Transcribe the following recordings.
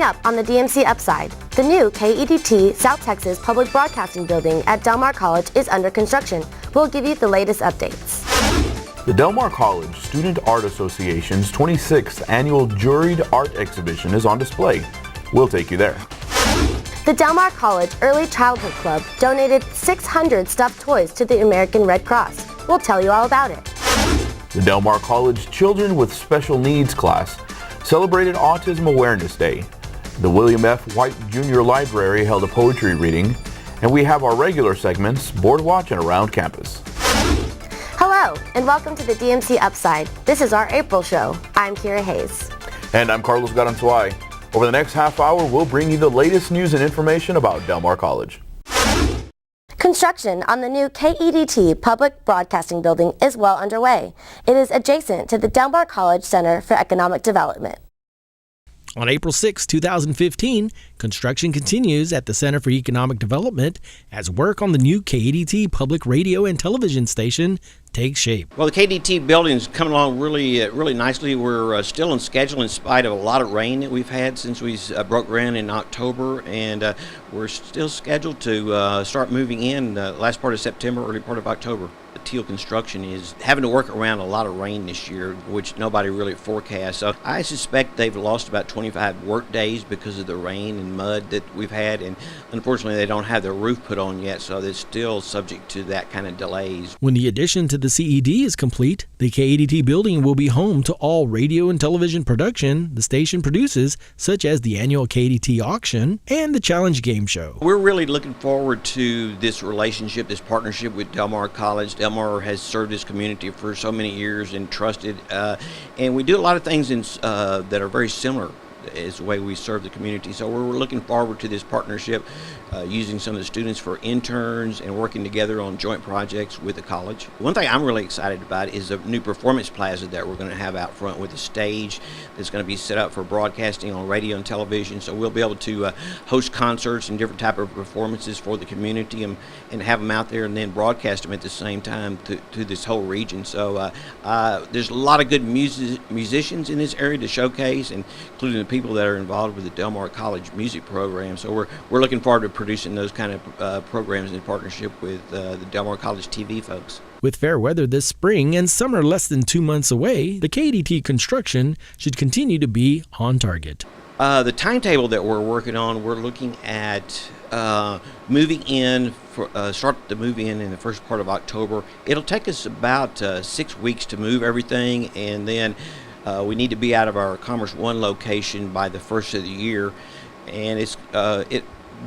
up on the DMC Upside, the new KEDT South Texas Public Broadcasting Building at Del Mar College is under construction. We'll give you the latest updates. The Del Mar College Student Art Association's 26th Annual Juried Art Exhibition is on display. We'll take you there. The Del Mar College Early Childhood Club donated 600 stuffed toys to the American Red Cross. We'll tell you all about it. The Del Mar College Children with Special Needs class celebrated Autism Awareness Day. The William F. White Jr. Library held a poetry reading, and we have our regular segments, Board Watch and Around Campus. Hello, and welcome to the DMC Upside. This is our April show. I'm Kira Hayes. And I'm Carlos Garanzuay. Over the next half hour, we'll bring you the latest news and information about Del Mar College. Construction on the new KEDT Public Broadcasting Building is well underway. It is adjacent to the Del Mar College Center for Economic Development. On April 6, 2015, construction continues at the Center for Economic Development as work on the new KEDT public radio and television station takes shape. Well, the KEDT building is coming along really nicely. We're still on schedule in spite of a lot of rain that we've had since we broke ground in October, and we're still scheduled to start moving in last part of September, early part of October. The Teal construction is having to work around a lot of rain this year, which nobody really forecast. So I suspect they've lost about 25 work days because of the rain and mud that we've had, and unfortunately they don't have their roof put on yet, so they're still subject to that kind of delays. When the addition to the CED is complete, the KEDT building will be home to all radio and television production the station produces, such as the annual KEDT auction and the Challenge Game Show. We're really looking forward to this relationship, this partnership with Del Mar College. Del Mar has served this community for so many years and trusted, and we do a lot of things that are very similar is the way we serve the community. So we're looking forward to this partnership, using some of the students for interns and working together on joint projects with the college. One thing I'm really excited about is the new performance plaza that we're going to have out front with a stage that's going to be set up for broadcasting on radio and television. So we'll be able to host concerts and different type of performances for the community and have them out there and then broadcast them at the same time to this whole region. So there's a lot of good musicians in this area to showcase, including the people that are involved with the Del Mar College music program. So we're looking forward to producing those kind of programs in partnership with the Del Mar College TV folks. With fair weather this spring and summer less than 2 months away, the KEDT construction should continue to be on target. The timetable that we're working on, we're looking at moving in, start to move in the first part of October. It'll take us about 6 weeks to move everything, and then we need to be out of our Commerce One location by the first of the year, and it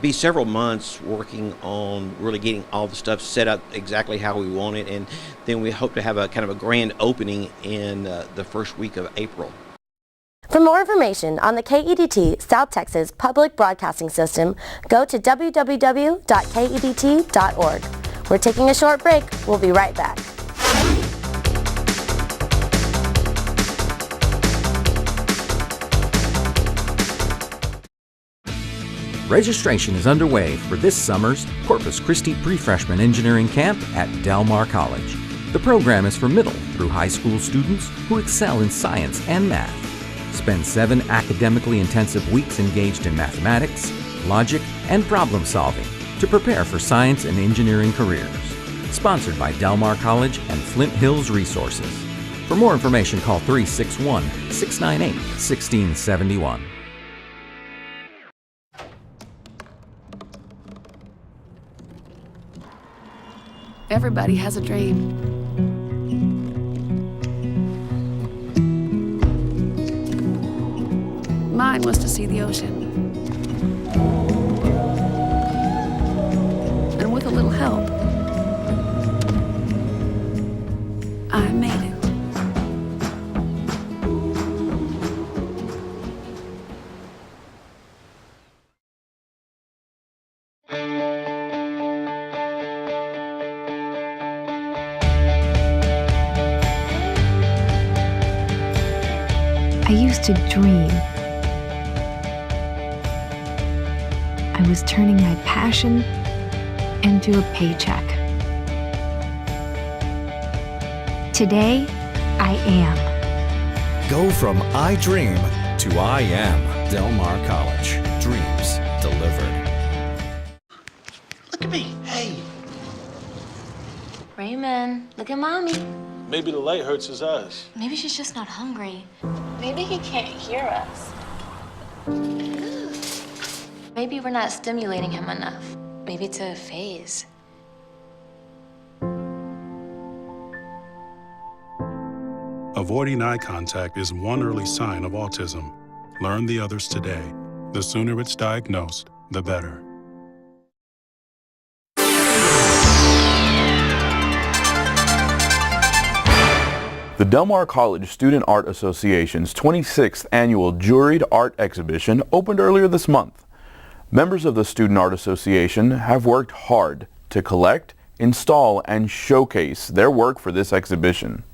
be several months working on really getting all the stuff set up exactly how we want it, and then we hope to have a kind of a grand opening in the first week of April. For more information on the KEDT South Texas Public Broadcasting System, go to www.kedt.org. We're taking a short break. We'll be right back. Registration is underway for this summer's Corpus Christi Pre-Freshman Engineering Camp at Del Mar College. The program is for middle through high school students who excel in science and math. Spend 7 academically intensive weeks engaged in mathematics, logic, and problem solving to prepare for science and engineering careers. Sponsored by Del Mar College and Flint Hills Resources. For more information, call 361-698-1671. Everybody has a dream. Mine was to see the ocean. And with a little help, I made it. I used to dream. I was turning my passion into a paycheck. Today, I am. Go from I dream to I am. Del Mar College. Dreams delivered. Look at me. Hey. Raymond, look at mommy. Maybe the light hurts his eyes. Maybe she's just not hungry. Maybe he can't hear us. Maybe we're not stimulating him enough. Maybe it's a phase. Avoiding eye contact is one early sign of autism. Learn the others today. The sooner it's diagnosed, the better. The Del Mar College Student Art Association's 26th annual Juried Art Exhibition opened earlier this month. Members of the Student Art Association have worked hard to collect, install, and showcase their work for this exhibition.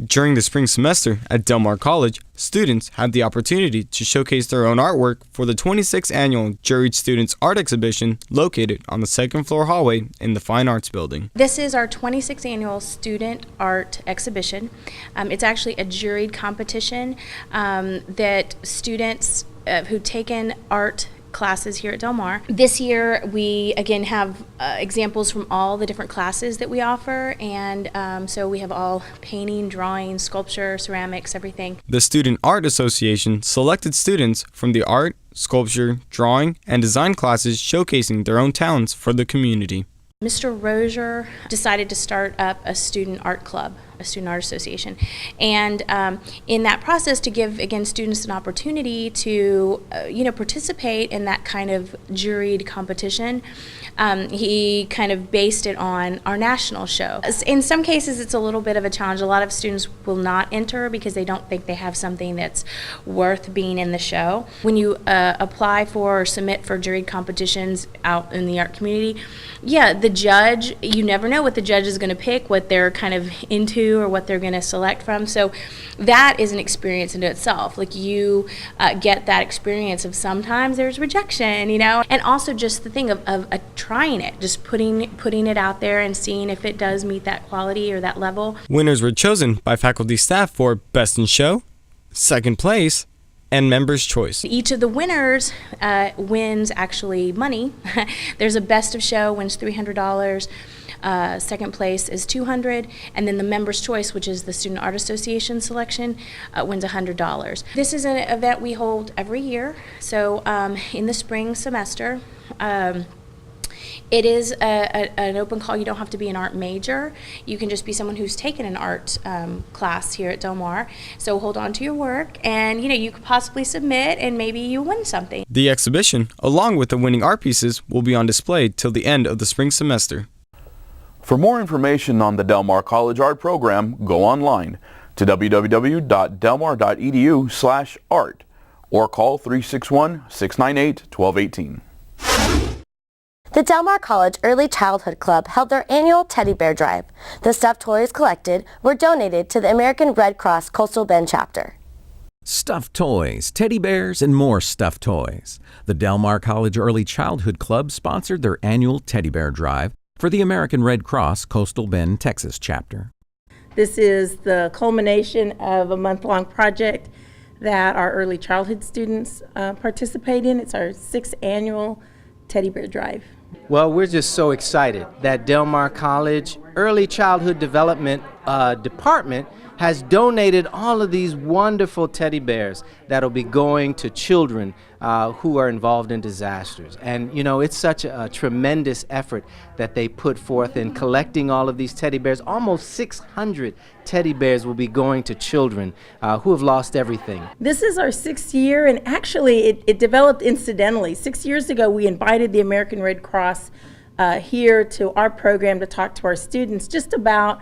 During the spring semester at Del Mar College, students had the opportunity to showcase their own artwork for the 26th annual Juried Students Art Exhibition located on the second floor hallway in the Fine Arts Building. This is our 26th annual Student Art Exhibition. It's actually a juried competition that students who've taken art classes here at Del Mar. This year we again have examples from all the different classes that we offer, and so we have all painting, drawing, sculpture, ceramics, everything. The Student Art Association selected students from the art, sculpture, drawing, and design classes showcasing their own talents for the community. Mr. Rozier decided to start up a student art club, a student art association, and in that process to give again students an opportunity to participate in that kind of juried competition. He kind of based it on our national show. In some cases it's a little bit of a challenge. A lot of students will not enter because they don't think they have something that's worth being in the show. When you apply for or submit for juried competitions out in the art community, the judge, you never know what the judge is going to pick, what they're kind of into or what they're going to select from. So that is an experience in itself. Like you get that experience of sometimes there's rejection, and also just the thing of trying it, just putting it out there and seeing if it does meet that quality or that level. Winners were chosen by faculty staff for Best in Show, Second Place, and Members' Choice. Each of the winners wins actually money. There's a Best of Show, wins $300. Second place is $200, and then the Members' Choice, which is the Student Art Association selection, wins $100. This is an event we hold every year. So in the spring semester, it is an open call. You don't have to be an art major. You can just be someone who's taken an art class here at Del Mar. So hold on to your work, and you could possibly submit, and maybe you win something. The exhibition, along with the winning art pieces, will be on display till the end of the spring semester. For more information on the Del Mar College Art Program, go online to www.delmar.edu/art or call 361-698-1218. The Del Mar College Early Childhood Club held their annual teddy bear drive. The stuffed toys collected were donated to the American Red Cross Coastal Bend chapter. Stuffed toys, teddy bears, and more stuffed toys. The Del Mar College Early Childhood Club sponsored their annual teddy bear drive for the American Red Cross Coastal Bend, Texas chapter. This is the culmination of a month-long project that our early childhood students participate in. It's our 6th annual teddy bear drive. Well, we're just so excited that Del Mar College Early Childhood Development Department has donated all of these wonderful teddy bears that'll be going to children who are involved in disasters. And it's such a tremendous effort that they put forth in collecting all of these teddy bears. Almost 600 teddy bears will be going to children who have lost everything. This is our 6th year, and actually it developed incidentally. 6 years ago we invited the American Red Cross here to our program to talk to our students just about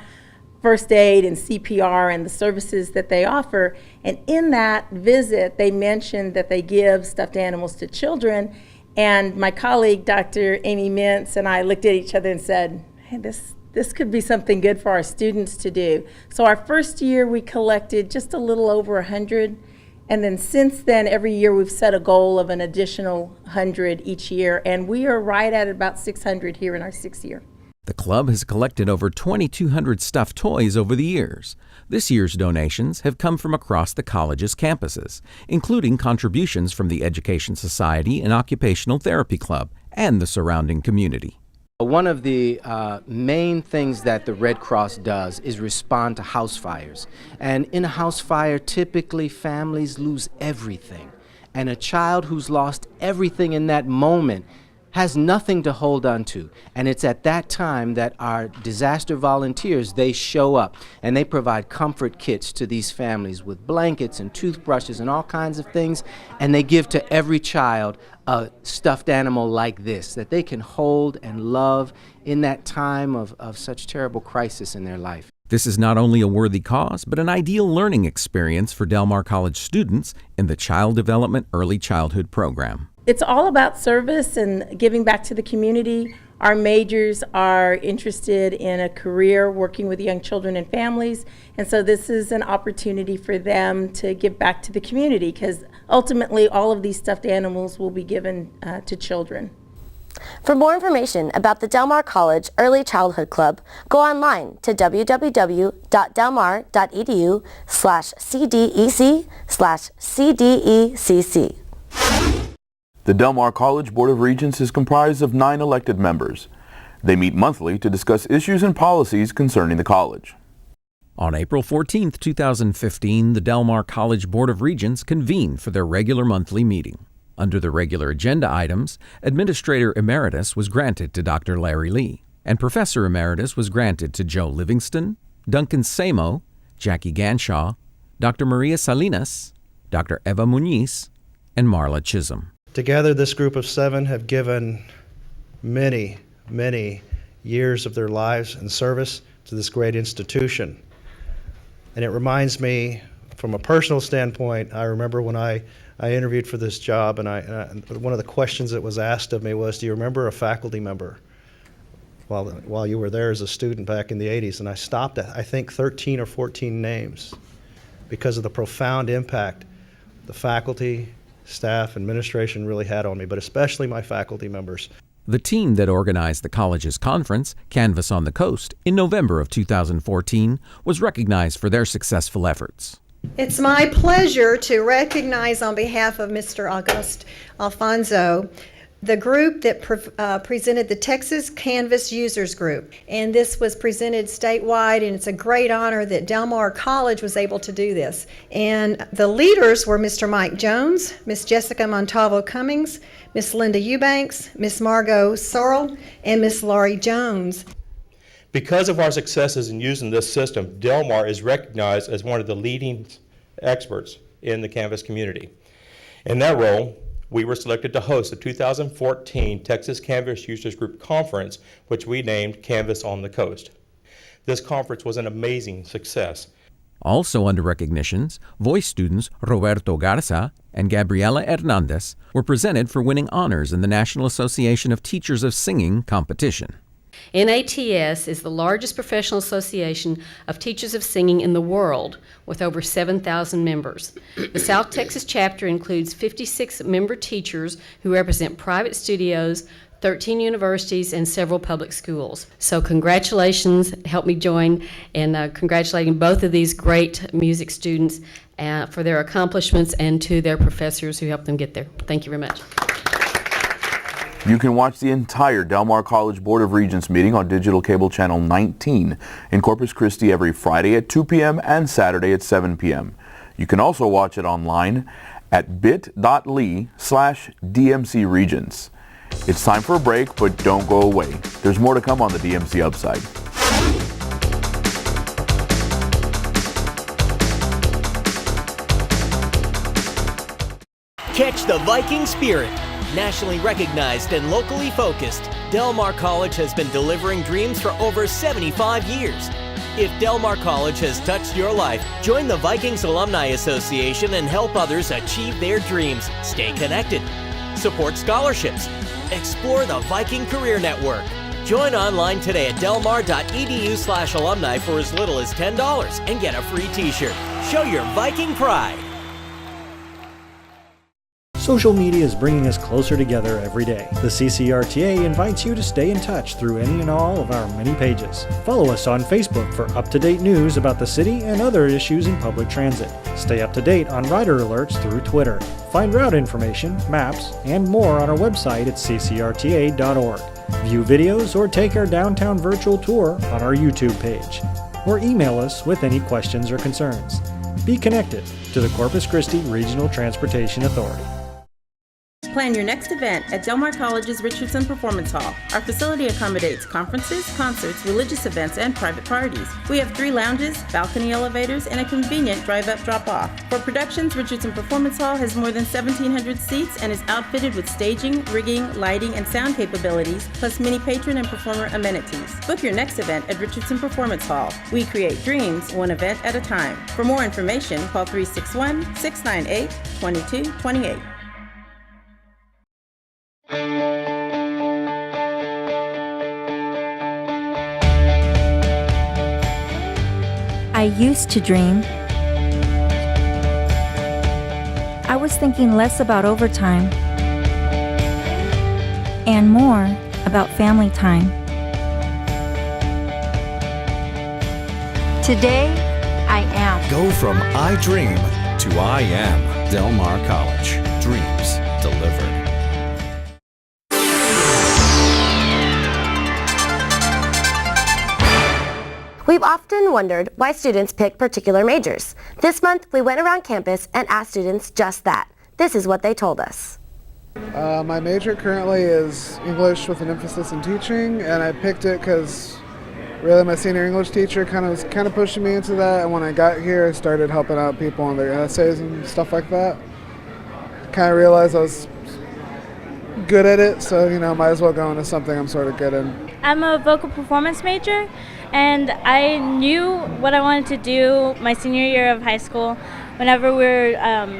first aid and CPR and the services that they offer. And in that visit, they mentioned that they give stuffed animals to children. And my colleague, Dr. Amy Mintz, and I looked at each other and said, hey, this could be something good for our students to do. So our first year, we collected just a little over 100. And then since then, every year we've set a goal of an additional 100 each year. And we are right at about 600 here in our 6th year. The club has collected over 2,200 stuffed toys over the years. This year's donations have come from across the college's campuses, including contributions from the Education Society and Occupational Therapy Club and the surrounding community. One of the main things that the Red Cross does is respond to house fires. And in a house fire, typically families lose everything. And a child who's lost everything in that moment has nothing to hold on to. And it's at that time that our disaster volunteers, they show up and they provide comfort kits to these families with blankets and toothbrushes and all kinds of things. And they give to every child a stuffed animal like this that they can hold and love in that time of such terrible crisis in their life. This is not only a worthy cause, but an ideal learning experience for Del Mar College students in the Child Development Early Childhood Program. It's all about service and giving back to the community. Our majors are interested in a career working with young children and families, and so this is an opportunity for them to give back to the community, because ultimately all of these stuffed animals will be given to children. For more information about the Del Mar College Early Childhood Club, go online to www.delmar.edu/cdec/cdecc. The Del Mar College Board of Regents is comprised of 9 elected members. They meet monthly to discuss issues and policies concerning the college. On April 14, 2015, the Del Mar College Board of Regents convened for their regular monthly meeting. Under the regular agenda items, Administrator Emeritus was granted to Dr. Larry Lee, and Professor Emeritus was granted to Joe Livingston, Duncan Samo, Jackie Ganshaw, Dr. Maria Salinas, Dr. Eva Muniz, and Marla Chisholm. Together, this group of 7 have given many, many years of their lives and service to this great institution. And it reminds me, from a personal standpoint, I remember when I interviewed for this job, and one of the questions that was asked of me was, do you remember a faculty member while you were there as a student back in the 80s? And I stopped at, I think, 13 or 14 names because of the profound impact the faculty, staff, administration really had on me, but especially my faculty members. The team that organized the college's conference, Canvas on the Coast, in November of 2014, was recognized for their successful efforts. It's my pleasure to recognize on behalf of Mr. Auguste Alfonso the group that presented the Texas Canvas Users Group. And this was presented statewide, and it's a great honor that Del Mar College was able to do this. And the leaders were Mr. Mike Jones, Miss Jessica Montalvo Cummings, Miss Linda Eubanks, Miss Margot Sorrell, and Miss Laurie Jones. Because of our successes in using this system, Del Mar is recognized as one of the leading experts in the Canvas community. In that role, we were selected to host the 2014 Texas Canvas Users Group Conference, which we named Canvas on the Coast. This conference was an amazing success. Also under recognitions, voice students Roberto Garza and Gabriela Hernandez were presented for winning honors in the National Association of Teachers of Singing competition. NATS is the largest professional association of teachers of singing in the world, with over 7,000 members. The South Texas chapter includes 56 member teachers who represent private studios, 13 universities, and several public schools. So congratulations, help me join in congratulating both of these great music students for their accomplishments, and to their professors who helped them get there. Thank you very much. You can watch the entire Del Mar College Board of Regents meeting on digital cable channel 19 in Corpus Christi every Friday at 2 p.m. and Saturday at 7 p.m. You can also watch it online at bit.ly/DMC Regents. It's time for a break, but don't go away. There's more to come on the DMC Upside. Catch the Viking spirit. Nationally recognized and locally focused, Del Mar College has been delivering dreams for over 75 years. If Del Mar College has touched your life, join the Vikings Alumni Association and help others achieve their dreams. Stay connected. Support scholarships. Explore the Viking Career Network. Join online today at delmar.edu/alumni for as little as $10 and get a free t-shirt. Show your Viking pride. Social media is bringing us closer together every day. The CCRTA invites you to stay in touch through any and all of our many pages. Follow us on Facebook for up-to-date news about the city and other issues in public transit. Stay up to date on rider alerts through Twitter. Find route information, maps, and more on our website at ccrta.org. View videos or take our downtown virtual tour on our YouTube page. Or email us with any questions or concerns. Be connected to the Corpus Christi Regional Transportation Authority. Plan your next event at Del Mar College's Richardson Performance Hall. Our facility accommodates conferences, concerts, religious events, and private parties. We have 3 lounges, balcony elevators, and a convenient drive-up drop-off. For productions, Richardson Performance Hall has more than 1,700 seats and is outfitted with staging, rigging, lighting, and sound capabilities, plus many patron and performer amenities. Book your next event at Richardson Performance Hall. We create dreams, one event at a time. For more information, call 361-698-2228. I used to dream. I was thinking less about overtime and more about family time. Today, I am. Go from I dream to I am. Del Mar College. Dreams delivered. We've often wondered why students pick particular majors. This month, we went around campus and asked students just that. This is what they told us. My major currently is English with an emphasis in teaching, and I picked it because really my senior English teacher was pushing me into that, and when I got here, I started helping out people on their essays and stuff like that. Kind of realized I was good at it, so might as well go into something I'm sort of good in. I'm a vocal performance major, and I knew what I wanted to do my senior year of high school whenever we were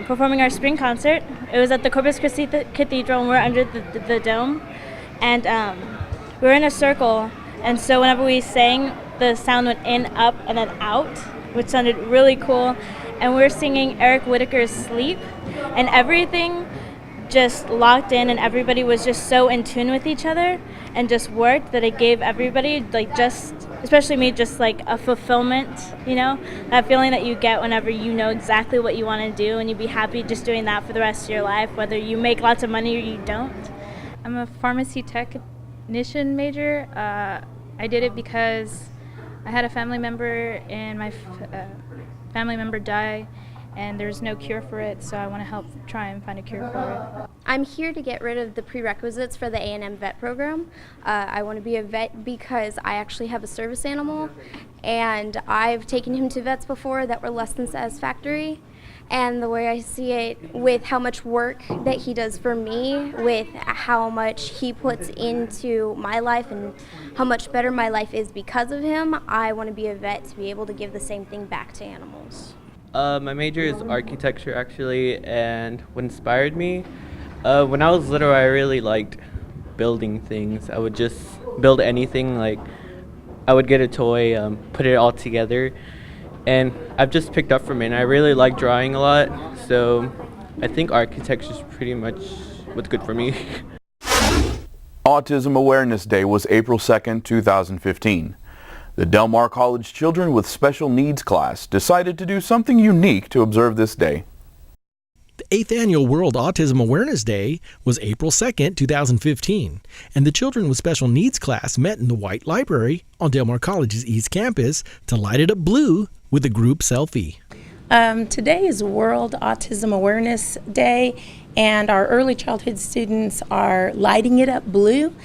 performing our spring concert. It was at the Corpus Christi Cathedral, and we're under the dome, and we were in a circle, and so whenever we sang, the sound went in, up, and then out, which sounded really cool, and we were singing Eric Whitacre's Sleep, and everything just locked in, and everybody was just so in tune with each other and just worked that it gave everybody, especially me, just like a fulfillment, that feeling that you get whenever you know exactly what you want to do and you'd be happy just doing that for the rest of your life, whether you make lots of money or you don't. I'm a pharmacy technician major. I did it because I had a family member and my family member die, and there's no cure for it, so I want to help try and find a cure for it. I'm here to get rid of the prerequisites for the A&M vet program. I want to be a vet because I actually have a service animal, and I've taken him to vets before that were less than satisfactory. And the way I see it, with how much work that he does for me, with how much he puts into my life and how much better my life is because of him, I want to be a vet to be able to give the same thing back to animals. My major is architecture, actually, and what inspired me, when I was little, I really liked building things. I would just build anything, I would get a toy, put it all together, and I've just picked up from it, and I really like drawing a lot, so I think architecture is pretty much what's good for me. Autism Awareness Day was April 2nd, 2015. The Del Mar College Children with Special Needs class decided to do something unique to observe this day. The 8th Annual World Autism Awareness Day was April 2nd, 2015, and the Children with Special Needs class met in the White Library on Del Mar College's East Campus to light it up blue with a group selfie. Today is World Autism Awareness Day, and our early childhood students are lighting it up blue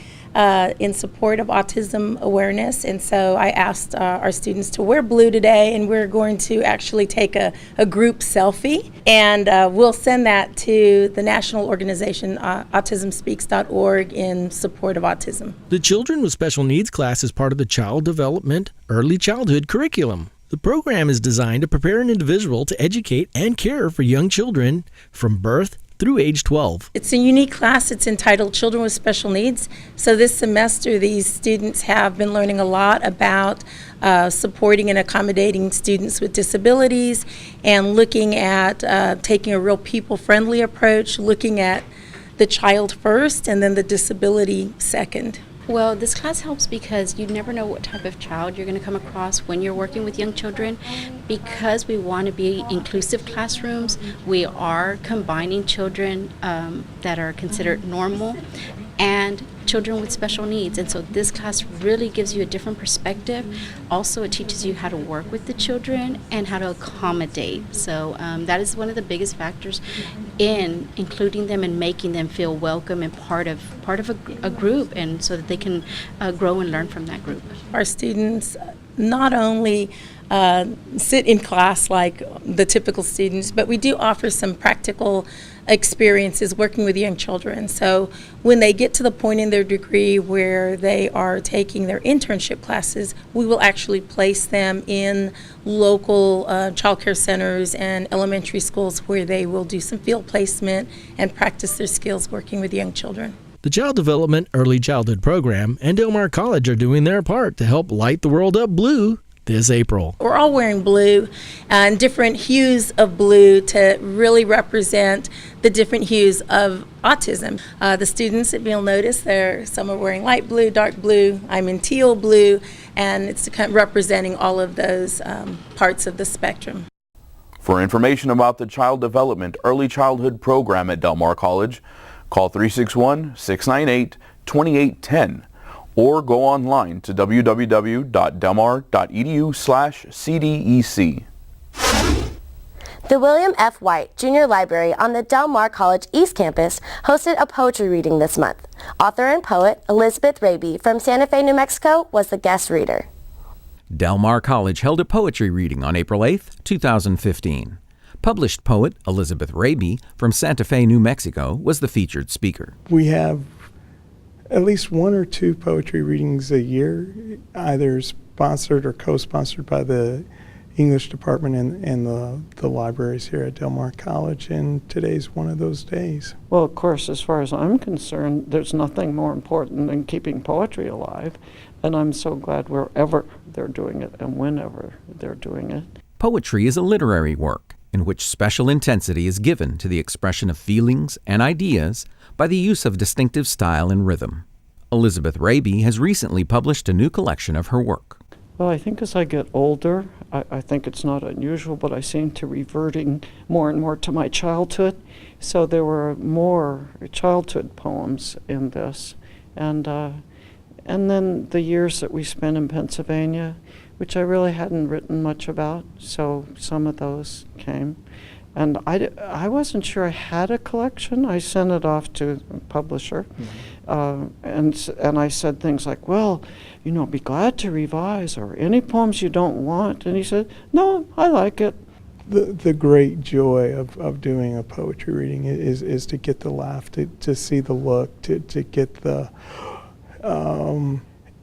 in support of autism awareness. And so I asked our students to wear blue today, and we're going to actually take a group selfie, and we'll send that to the national organization autismspeaks.org in support of autism. The Children with Special Needs class is part of the Child Development Early Childhood curriculum. The program is designed to prepare an individual to educate and care for young children from birth through age 12. It's a unique class. It's entitled Children with Special Needs. So this semester, these students have been learning a lot about supporting and accommodating students with disabilities and looking at taking a real people-friendly approach, looking at the child first and then the disability second. Well, this class helps because you never know what type of child you're going to come across when you're working with young children. Because we want to be inclusive classrooms, we are combining children that are considered normal and children with special needs. And so this class really gives you a different perspective. Also, it teaches you how to work with the children and how to accommodate. So that is one of the biggest factors in including them and making them feel welcome and part of a group, and so that they can grow and learn from that group. Our students not only sit in class like the typical students, but we do offer some practical experiences working with young children. So when they get to the point in their degree where they are taking their internship classes, we will actually place them in local child care centers and elementary schools where they will do some field placement and practice their skills working with young children. The Child Development Early Childhood Program and Del Mar College are doing their part to help light the world up blue this April. We're all wearing blue and different hues of blue to really represent the different hues of autism. The students, if you'll notice, some are wearing light blue, dark blue, I'm in teal blue, and it's kind of representing all of those parts of the spectrum. For information about the Child Development Early Childhood Program at Del Mar College, call 361-698-2810. or go online to www.delmar.edu/CDEC. The William F. White Junior Library on the Del Mar College East Campus hosted a poetry reading this month. Author and poet Elizabeth Raby from Santa Fe, New Mexico was the guest reader. Del Mar College held a poetry reading on April 8, 2015. Published poet Elizabeth Raby from Santa Fe, New Mexico was the featured speaker. We have at least one or two poetry readings a year, either sponsored or co-sponsored by the English department and the libraries here at Del Mar College, and today's one of those days. Well, of course, as far as I'm concerned, there's nothing more important than keeping poetry alive, and I'm so glad wherever they're doing it and whenever they're doing it. Poetry is a literary work in which special intensity is given to the expression of feelings and ideas by the use of distinctive style and rhythm. Elizabeth Raby has recently published a new collection of her work. Well, I think as I get older, I think it's not unusual, but I seem to reverting more and more to my childhood. So there were more childhood poems in this. And then the years that we spent in Pennsylvania, which I really hadn't written much about, so some of those came. And I wasn't sure I had a collection. I sent it off to a publisher. Mm-hmm. And I said things like, well, be glad to revise, or any poems you don't want. And he said, no, I like it. The great joy of doing a poetry reading is to get the laugh, to see the look, to get the...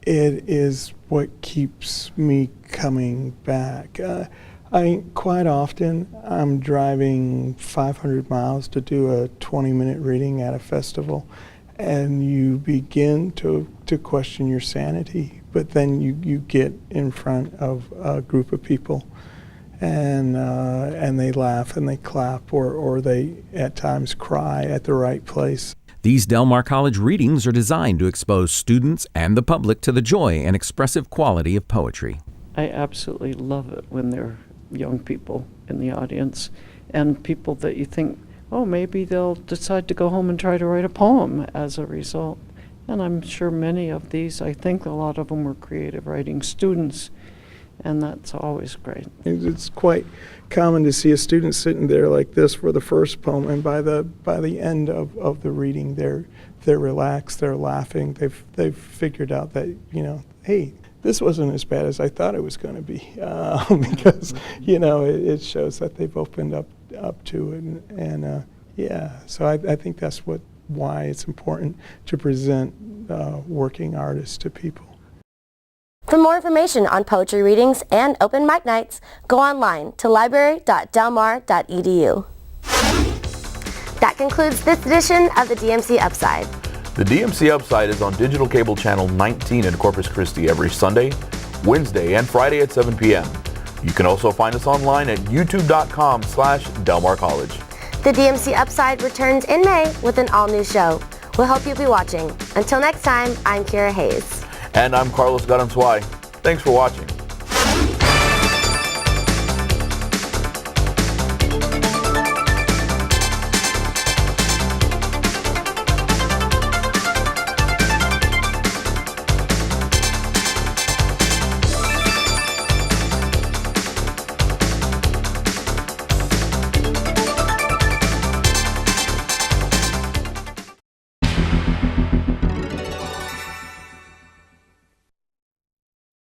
it is what keeps me coming back. Quite often, I'm driving 500 miles to do a 20-minute reading at a festival, and you begin to question your sanity. But then you get in front of a group of people, and they laugh and they clap, or they at times cry at the right place. These Del Mar College readings are designed to expose students and the public to the joy and expressive quality of poetry. I absolutely love it when there are young people in the audience and people that you think, oh, maybe they'll decide to go home and try to write a poem as a result. And I'm sure many of these, I think a lot of them were creative writing students, and that's always great. It's quite common to see a student sitting there like this for the first poem, and by the end of the reading, they're relaxed, they're laughing, they've figured out that, hey, this wasn't as bad as I thought it was going to be, because it shows that they've opened up to it, and so I think that's why it's important to present working artists to people. For more information on poetry readings and open mic nights, go online to library.delmar.edu. That That concludes this edition of the DMC Upside. The DMC Upside is on digital cable channel 19 in Corpus Christi every Sunday, Wednesday, and Friday at 7 p.m. You can also find us online at youtube.com/Delmar College. The DMC Upside returns in May with an all-new show. We'll hope you'll be watching. Until next time, I'm Kira Hayes. And I'm Carlos Garanzuay. Thanks for watching.